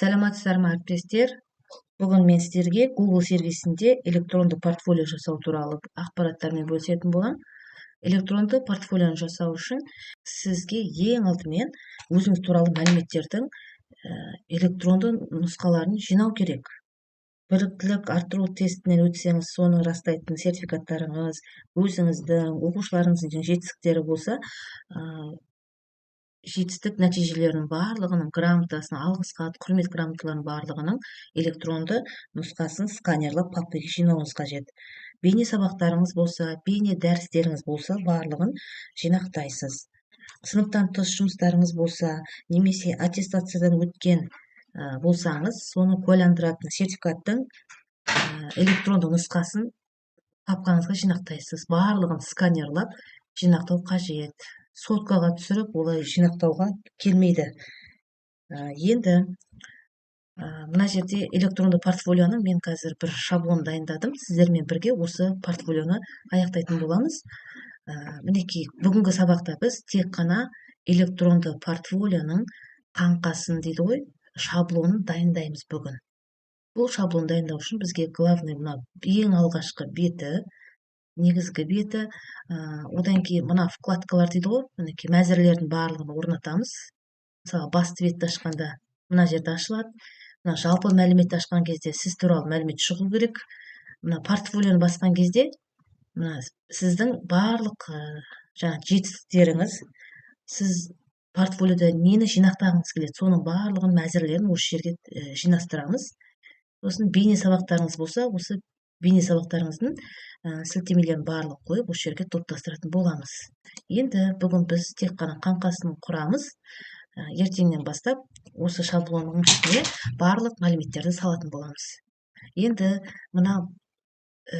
Саламатсыздарбы әріптестер? Бүгін мен сіздерге Google сервисінде электронды портфолио жасау туралы ақпараттармен бөлісетін боламын. Электронды портфолионы жасау үшін сізге ең алдымен өзіңіз туралы мәліметтердің электронды нұсқаларын жинау керек. Біліктілік арттыру тестінен өтсеңіз, соны растайтын сертификаттарыңыз, өзіңіздің, оқушыларыңыздың жетістіктері болса, жетістік нәтижелерінің барлығының грамотасын, алғыс хат, құрмет грамоталарының барлығының электронды нұсқасын сканерлап папкаға жинауыңыз қажет. Бейне сабақтарыңыз болса, бейне дәрістеріңіз болса, барлығын жинақтайсыз. Сыныптан тыс жұмыстарыңыз болса, немесе аттестациядан өткен болсаңыз, соны куәландыратын сертификаттың электронды нұсқасын папкаңызға жинақтайсыз. Барлығын сканерлап жинақтау қажет. Соткаға түсіріп, олай жинақтауға келмейді. Енді мына жерде электронды портфолионың мен қазір бір шаблон дайындадым. Сіздермен бірге осы портфолионы аяқтайтын боламыз. Мінекей, бүгінгі сабақта біз тек қана электронды портфолионың қаңқасын дейді ғой, шаблонын дайындаймыз бүгін. Бұл шаблон дайындау үшін бізге главный мына ең алғашқы беті, негізгі беті, одан кейін мына вкладкалар дейді ғой, мінекей мәзірлердің барлығын орнатамыз. Мысалы, басты бетті ашқанда мына жерде ашылады. Мына жалпы мәліметті ашқан кезде сіз туралы мәлімет шығу керек. Мына портфолионы басқан кезде мына сіздің барлық жетістіктеріңіз, сіз портфолиода нені жинақтағыңыз келеді, соның барлығын мәзірлерін осы жерге жинастырамыз. Сосын бейне сабақтарыңыз болса, осы бейне сабақтарыңыздың сілтемелерін барлық қойып, осы жерге топтастыратын боламыз. Енді бүгін біз тек қана қаңқасын құрамыз. Ертеңнен бастап осы шаблонның ішіне барлық мәліметтерді салатын боламыз. Енді мына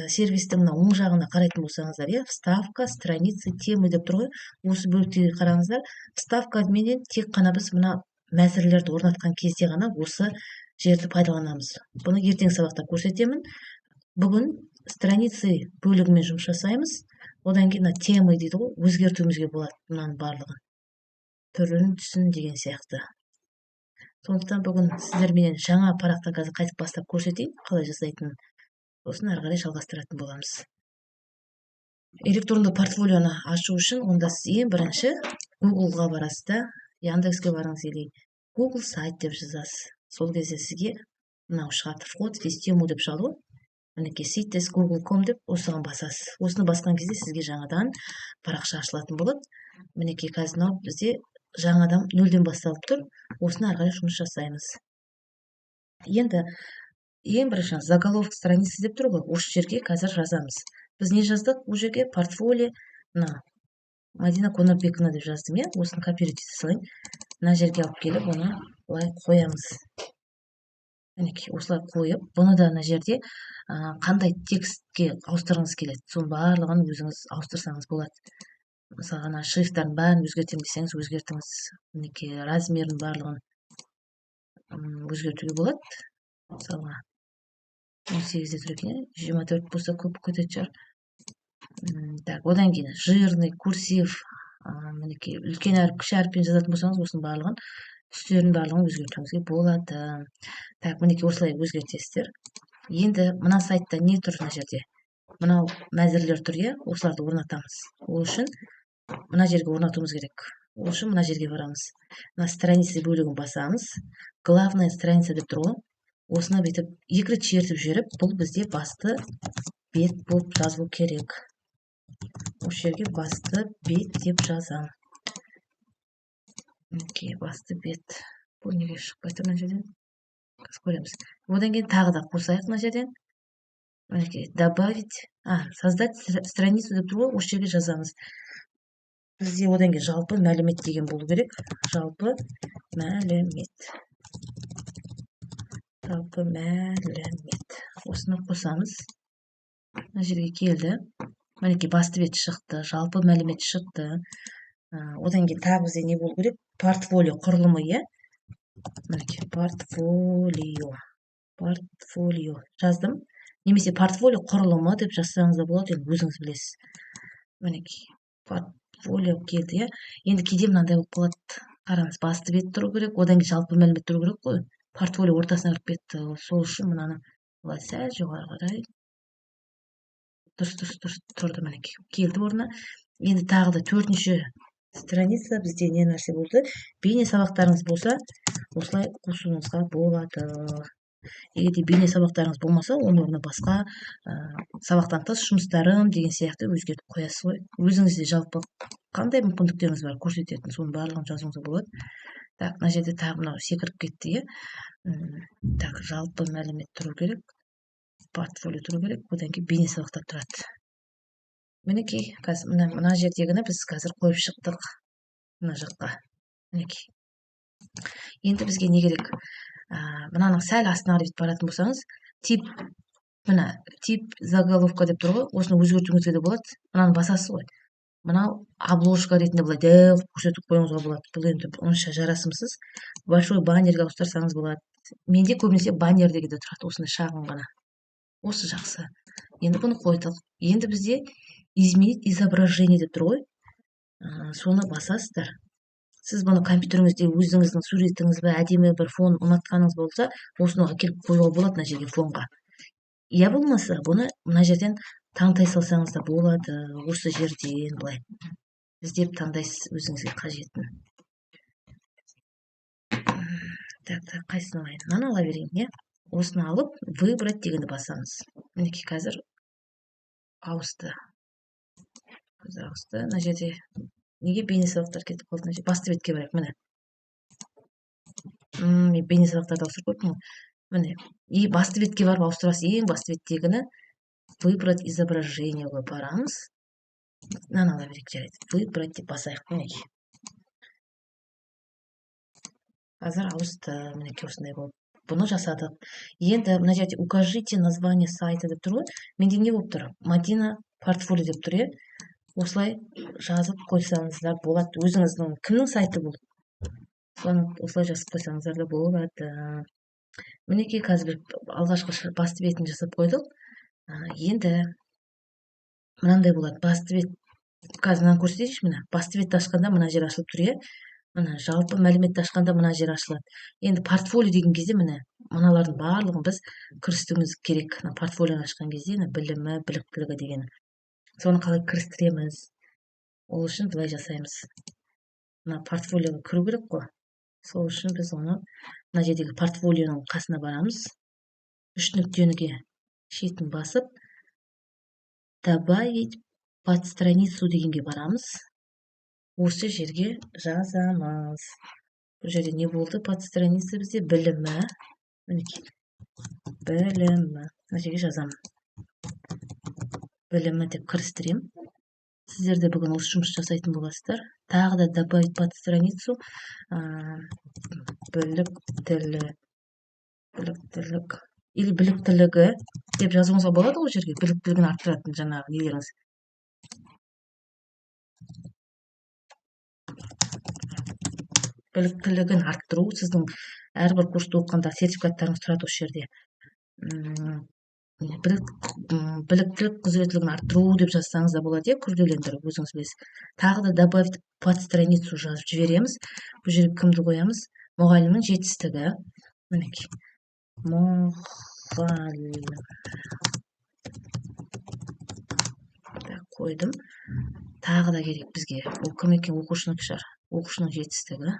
сервистің мына оң жағына қарайтын болсаңыздар, вставка, страница, темы деп тұр ғой. Осы бөліктегі қараңыздар. Вставка менен тек қана біз мына мәзірлерді орнатқан кезде ғана осы жерді пайдаланамыз. Бұны ертең сабақта көрсетемін. Бүгін страницы бөлігімен жұмыс жасаймыз. Одан кейін темы дейді ғой, өзгертуімізге болады мынаның барлығын. Түрін, түсін деген сияқты. Сондықтан бүгін сіздермен жаңа парақтан қазір қайтып бастап көрсетейін, қалай жасайтынын. Сосын ары қарай жалғастыратын боламыз. Электронды портфолионы ашу үшін онда сіз ең бірінші Google-ға барасыз да, Яндекске барыңыз или Google сайт деп жазасыз. Сол кезде сізге мынау шығады, вход в систему деп шығады ғой. Мінекей сайтес google.com деп осыған басасыз. Осыны басқан кезде сізге жаңадан парақша ашылатын болады. Мінекей қазір бізде жаңадан нөлден басталып тұр. Осыны ары қарай жұмыс жасаймыз. Енді ең бірінші заголовок страницы деп тұр ғой, осы жерге қазір жазамыз. Біз не жаздық? Бұл жерге портфолио, Мадина Конорбековна деп жаздым, осыны копировать ете салайын. Мына жерге алып келіп, оны былай қоямыз. Мінекей, осылай қойып, бұны да мына жерде қандай текстке ауыстырғыңыз келеді, соның барлығын өзіңіз ауыстырсаңыз болады. Мысалы, шрифттардың бәрін өзгертем десеңіз, өзгертіңіз. Мінекей, размерін барлығын өзгертуге болады. Мысалы, 18-де тұр екен, 24 болса көп кететін шығар. Так, одан кейін жирный, курсив, мінекей, үлкен әріп, кіші әріппен жазатын болсаңыз, осының барлығын, түстерін барлығын өзгертуіңізге болады. Так, мінекей, осылай өзгертесіздер. Енді мына сайтта не тұр мына жерде? Мынау мәзірлер тұр, осыларды орнатамыз. Ол үшін мына жерге орнатуымыз керек. Ол үшін мына жерге барамыз. Мына страница бөлігін басамыз. Главная страница деп тұр ғой. Осыны бүйтіп екі рет чертіп жіберіп, бұл бізде басты бет болып жазылу керек. Осы жерге басты бет деп жазам. Окей, басты бет. Бұл неге шықпай тұр мына жерден? Көреміз. Одан кейін тағы да қосайық мына жерден. Добавить, создать страницу деп тұр ғой, осы жерге жазамыз. Бізде одан кейін жалпы мәлімет деген болу керек. Жалпы мәлімет. Жалпы мәлімет. Осыны қосамыз. Мына жерге келді. Мінекей, басты бет шықты, жалпы мәлімет шықты. Одан кейін тағы бізде не болу керек? Портфолио құрылымы, Мінекей, портфолио жаздым. Немесе портфолио құрылымы деп жазсаңыз да болады, өзіңіз білесіз. Мінекей, портфолио келді, Енді кейде мынандай болып қалады. Қараңыз, басты бет тұру керек, одан кейін жалпы мәлімет тұру керек қой. портфолио ортасына кіріп кетті. Сол үшін мынаны былай сәл жоғары қарай. Дұрыс тұрды, мінекей келді орнына. Енді тағы да 4-ші страница бізде не нәрсе болды? Бейне сабақтарыңыз болса, осылай қосуыңызға болады. Егер де бейне сабақтарыңыз болмаса, оның орнына басқа сабақтан тыс жұмыстарым деген сияқты өзгертіп қоясыз ғой. Өзіңізде жалпы қандай мүмкіндіктеріңіз бар көрсететін, соның барлығын жазуыңызға болады. Так, мына жерде тағы мынау секіріп кетті, иә. Так, жалпы мәлімет тұру керек, портфолио тұру керек, одан кейін бейне сабақтар тұрады. Мінекей, қазір мына жердегіні біз қазір қойып шықтық мына жаққа. Мінекей. Енді бізге не керек? Мынаның сәл астына қарай баратын болсаңыз, тип заголовка деп тұр ғой, осыны өзгертуіңізге де болады. Мынаны басасыз ғой. Мынау обложка ретінде былай дәл көрсетіп қоюыңызға болады. Бұл енді онша жарасымсыз. Большой баннерге ауыстырсаңыз болады. Менде көбінесе баннер дегенде тұрады, осындай шағын ғана. Осы жақсы. Енді бұны қойдық. Енді бізде изменить изображение деп тұр ғой. Соны басасыздар. Сіз бұны компьютеріңізде өзіңіздің суретіңіз бе, әдемі бір фон ұнатқаныңыз болса, осыны әкеліп қоюға болады мына жерге фонға. Я болмаса, бұны мына жерден таңдай салсаңыз да болады. Осы жерден былай іздеп таңдайсыз өзіңізге қажетін. Так, қайсысын алайын? Мынаны ала берейін, иә? Осыны алып, выбрать дегенді басамыз. Мінекей қазір ауысты. Мына жерде неге бейне сабақтар кетіп қалды? Басты бетке барайық, міне. Мен бейне сабақтарды ауыстырып қойыппын. Міне, и басты бетке барып ауыстырасыз. Ең басты беттегіні выбрать изображениеге барамыз. Мынаны ала берейік, жарайды. Выбрать деп басайық, мінекей. Қазір ауысты, мінекей осындай болып. Бұны жасадық. Енді мына жерде укажите название сайта деп тұр ғой. Менде не болып тұр? Мадина портфолио деп тұр, осылай жазып қойсаңыздар болады. Өзіңіздің кімнің сайты бұл? Осылай жазып қойсаңыздар да болады. Мінекей қазір алғашқы басты бетін жасап қойдық. Енді мынандай болады. Басты бет, қазір мынаны көрсетейінші, мына басты бетті ашқанда мына жер ашылып тұр, иә. Мына жалпы мәліметті ашқанда мына жер ашылады. Енді портфолио деген кезде міне мыналардың барлығын біз кірістіруіміз керек. Портфолионы ашқан кезде білімі, біліктілігі деген. Соны қалай кірістіреміз? Ол үшін былай жасаймыз. Мына портфолиоға кіру керек қой. Сол үшін біз оны мына жердегі портфолионың қасына барамыз. 3 нүктеге шетін басып, добавить под страницу дегенге барамыз. Осы жерге жазамыз. Бұл жерде не болды? Под страница бізде білімі. Мінекей. Білімі. Мына жерге жазамын. Білімі деп кірістірем. Сіздерде бүгін осы жұмыс жасайтын боласыздар. Тағы да добавить под страницу біліктілік или біліктілігі деп жазуыңызға болады ол жерге. Біліктілігін арттыратын жаңағы нелеріңіз. Біліктілігін арттыру, сіздің әрбір курсты оқығанда сертификаттарыңыз тұрады осы жерде. Біліктілік құзыреттілігін арттыру деп жазсаңыз да болады, күрделендіріп, өзіңіз білесіз. Тағы да добавить под страницу жазып жібереміз. Бұл жерге кімді қоямыз? Мұғалімнің жетістігі. Мінекей. Мұғалім. Қойдым. Тағы да керек бізге. Ол кім екен? Оқушының шығар. Оқушының жетістігі.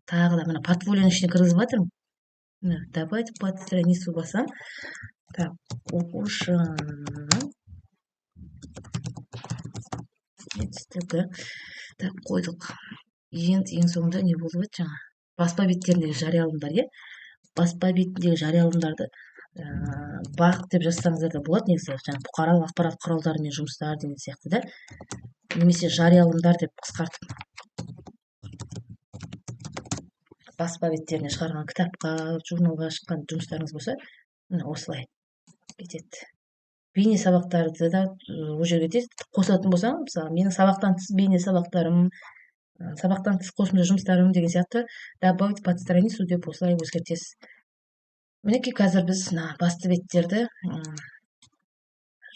Тағы да мына портфолионың ішіне кіргізіп жатырмын. Добавить под страницу басам. Так, оқушының жетістігі. Так, қойдық. Ең соңында не болды еді жаңа? Баспа беттеріндегі жарияланымдар, е? Баспа бетіндегі жарияланымдарды бақ деп жазсаңыздар да болады, негізі жаңа бұқаралық ақпарат құралдарымен жұмыстар деген сияқты да. Немесе жарияланымдар деп қысқартып. Баспа беттеріне шығарған кітапқа, журналға шыққан жұмыстарыңыз болса, осылай кетеді. Бейне сабақтарды да ол жерге қосатын болсаң, мысалы, менің сабақтан тыс бейне сабақтарым, сабақтан тыс қосымша жұмыстарым деген сияқты добавить под страницу деп осылай өзгертесіз. Мінекей қазір біз басты беттерді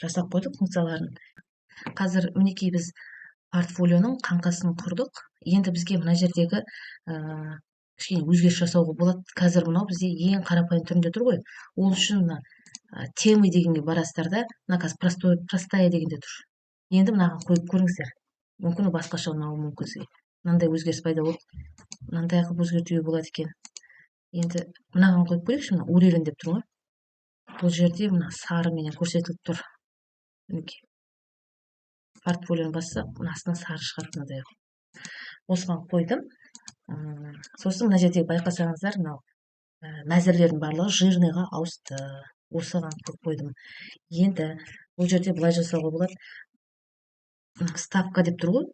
жасап қойдық функцияларын. Қазір мінекей біз портфолионың қаңқасын құрдық. Енді бізге мына жердегі кішкене өзгеріс жасауға болады. Қазір мынау бізде ең қарапайым түрінде тұр ғой. Ол үшін мына темы дегенге барасыздар да, мына қазір простая дегенде тұр. Енді мынаған қойып көріңіздер. Мүмкін басқаша ұнауы мүмкін сізге. Мынандай өзгеріс пайда болды. Мынандай қылып өзгертуге болады екен. Енді мынаған қойып көрейікші, мына уревен деп тұр ғой. Бұл жерде мына сарыменен көрсетіліп тұр. Мінекей. Портфолионы бассақ, мына астынан сары шығар мынадай. Осыған қойдым. Сосын мына жерде байқасаңыздар, мынау мәзірлердің барлығы жирныйға ауысты. Осыған қойдым. Енді бұл жерде былай жасауға болады. Ставка деп тұр ғой.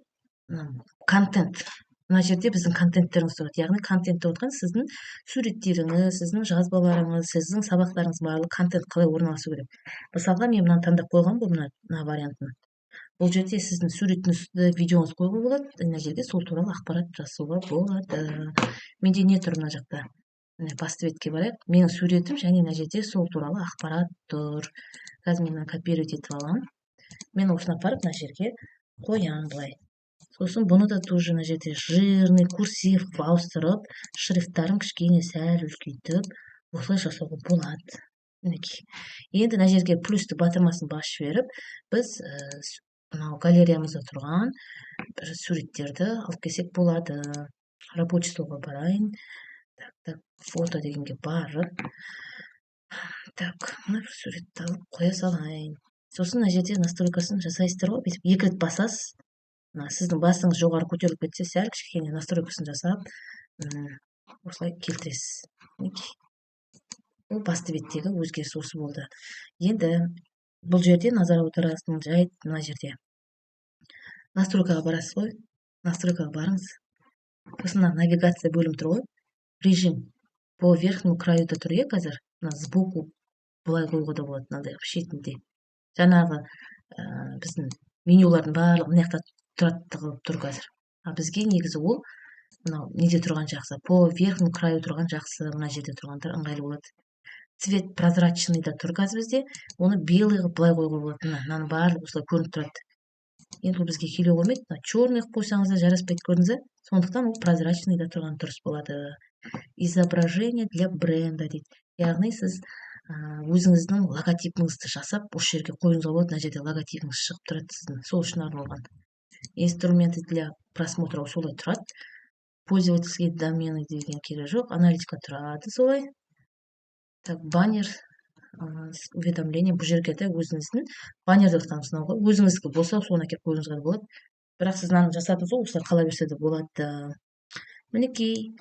Контент. Мына жерде біздің контенттеріңіз тұрады. Яғни контент деп отқан сіздің суреттеріңіз, сіздің жазбаларыңыз, сіздің сабақтарыңыз барлығы контент қалай орналасу керек. Мысалға мен мынаны таңдап қойған бұл мына вариантын. Бұл жерде сіздің суретіңізді, видеоңыз қоюға болады. Мына жерде сол туралы ақпарат жазуға болады. Менде не тұр мына жақта? Басты бетке барайық. Менің суретім және мына жерде сол туралы ақпарат тұр. Қазір мен копировать етіп аламын. Мен осыны апарып мына жерге қоямын былай. Сосын бұны да тоже мына жерде жирный курсив ауыстырып, шрифттарын кішкене сәл үлкейтіп, осылай жасауға болады. Мінекей. Енді мына жерге плюсті батырмасын басып жіберіп, біз мынау галереямызда тұрған бір суреттерді алып келсек болады. Рабочий столға барайын. Так, фото дегенге барып. Так, мына бір суретті алып қоя салайын. Сосын мына жерде настройкасын жасайсыздар ғой, бүйтіп екі рет басасыз. Сіздің басыңыз жоғары көтеріліп кетсе, сәл кішкене настройкасын жасап, осылай келтіресіз. Бұл басты беттегі өзгеріс осы болды. Енді бұл жерде назар аударасың жайт мына жерде. Настройкаға барасыз ғой. Настройкаға барыңыз. Сосын навигация бөлім тұр ғой. Режим по верхнему краю да тұр, қазір. Сбоку былай қоюға да болады, мынандай шетінде. Жаңағы біздің менюлардың барлығы мына жақта тұрады қылып тұр қазір. Бізге негізі ол мынау неде тұрған жақсы. По верхнему краю тұрған жақсы, мына жерде тұрғандар ыңғайлы болады. Цвет прозрачный да тұр қазір бізде. Оны белый қылып былай қоюға болады. Мынаның барлығы осылай көрініп тұрады. Енді ол бізге келе қоймайды. Черный қылып қойсаңыз да жараспайды, көрдіңіз. Сондықтан ол прозрачный да тұрған дұрыс болады. Изображение для бренда дейді. Яғни сіз өзіңіздің логотипіңізді жасап, осы жерге қоюыңызға болады. Мына жерде логотипіңіз шығып тұрады сіздің. Сол үшін арналған. Инструменты для просмотра солай тұрады. Пользовательские домены деген керек жоқ. Аналитика тұрады солай. Так, баннер уведомление. Бұл жерге де өзіңіздің баннер деп отқан сынауға өзіңіздікі болса, соны әкеліп қоюыңызға болады. Бірақ сіз мынаны жасадыңыз ғой, осылай қала берсе де болады. Мінекей,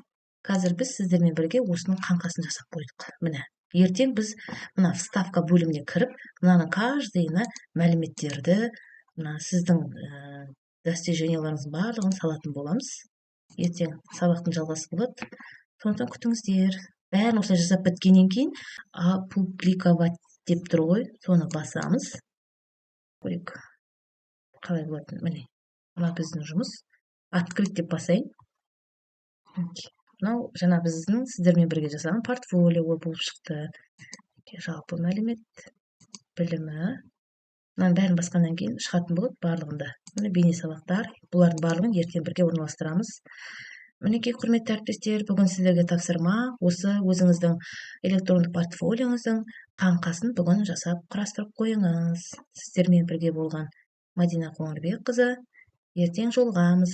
қазір біз сіздермен бірге осының қаңқасын жасап қойдық. Міне, ертең біз мына вставка бөліміне кіріп, мынаның каждыйына мәліметтерді, мына сіздің достиженияларыңыздың барлығын салатын боламыз. Ертең сабақтың жалғасы болады. Сондықтан күтіңіздер. Бәрін осылай жасап біткеннен кейін опубликовать деп тұр ғой, соны басамыз. Көрейік қалай болатын. Міне, мына біздің жұмыс. Открыть деп басайын. Мынау жаңа біздің сіздермен бірге жасаған портфолио болып шықты. Жалпы мәлімет, білімі. Мынаның бәрін басқаннан кейін шығатын болады барлығында. Міне бейне сабақтар. Бұлардың барлығын ертең бірге орналастырамыз. Мінекей, құрметті әріптестер, бүгін сіздерге тапсырма осы өзіңіздің электрондық портфолиоңыздың қаңқасын бүгін жасап құрастырып қойыңыз. Сіздермен бірге болған Мадина Қоңырбекқызы. Ертең жолығамыз.